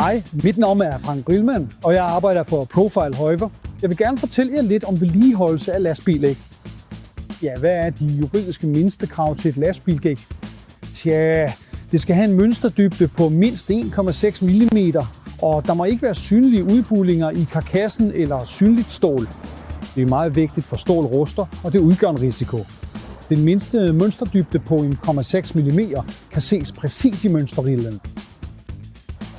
Hej, mit navn er Frank Grillmann, og jeg arbejder for Profile Hoiver. Jeg vil gerne fortælle jer lidt om vedligeholdelse af lastbildæk. Ja, hvad er de juridiske mindstekrav til et lastbildæk? Tja, det skal have en mønsterdybde på mindst 1,6 mm, og der må ikke være synlige udbulinger i karkassen eller synligt stål. Det er meget vigtigt, for stål ruster, og det udgør en risiko. Den mindste mønsterdybde på 1,6 mm kan ses præcis i mønsterrillen.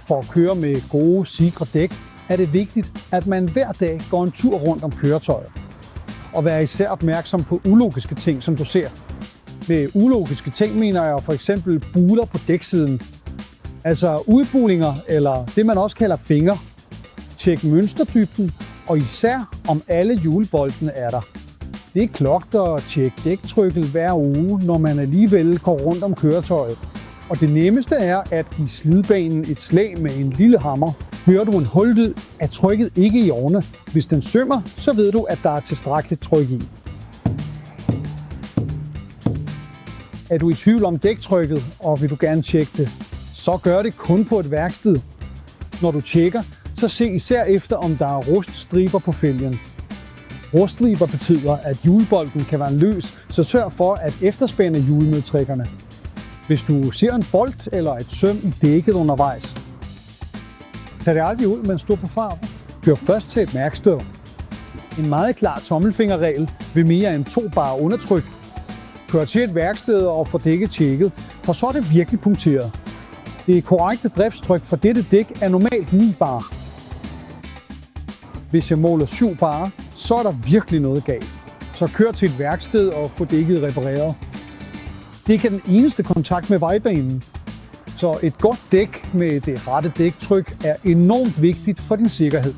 For at køre med gode, sikre dæk er det vigtigt, at man hver dag går en tur rundt om køretøjet. Og vær især opmærksom på ulogiske ting, som du ser. Med ulogiske ting mener jeg for eksempel buler på dæksiden. Altså udbulinger, eller det man også kalder fingre. Tjek mønsterdybden, og især om alle hjulboltene er der. Det er klogt at tjekke dæktrykket hver uge, når man alligevel går rundt om køretøjet. Og det nemmeste er at give slidbanen et slag med en lille hammer. Hører du en hullyd, er trykket ikke i orden. Hvis den sømmer, så ved du, at der er tilstrækkeligt tryk i. Er du i tvivl om dæktrykket, og vil du gerne tjekke det, så gør det kun på et værksted. Når du tjekker, så se især efter, om der er ruststriber på fælgen. Ruststriber betyder, at hjulbolten kan være løs, så sørg for at efterspænde hjulmøtrikkerne. Hvis du ser en bolt eller et søm i dækket undervejs, tag det aldrig ud, mens du er på farten. Kør først til et mærksted. En meget klar tommelfingerregel ved mere end 2 bar undertryk. Kør til et værksted og få dækket tjekket, for så er det virkelig punkteret. Det korrekte driftstryk for dette dæk er normalt 9 bar. Hvis jeg måler 7 bar, så er der virkelig noget galt. Så kør til et værksted og få dækket repareret. Det er ikke den eneste kontakt med vejbanen. Så et godt dæk med det rette dæktryk er enormt vigtigt for din sikkerhed.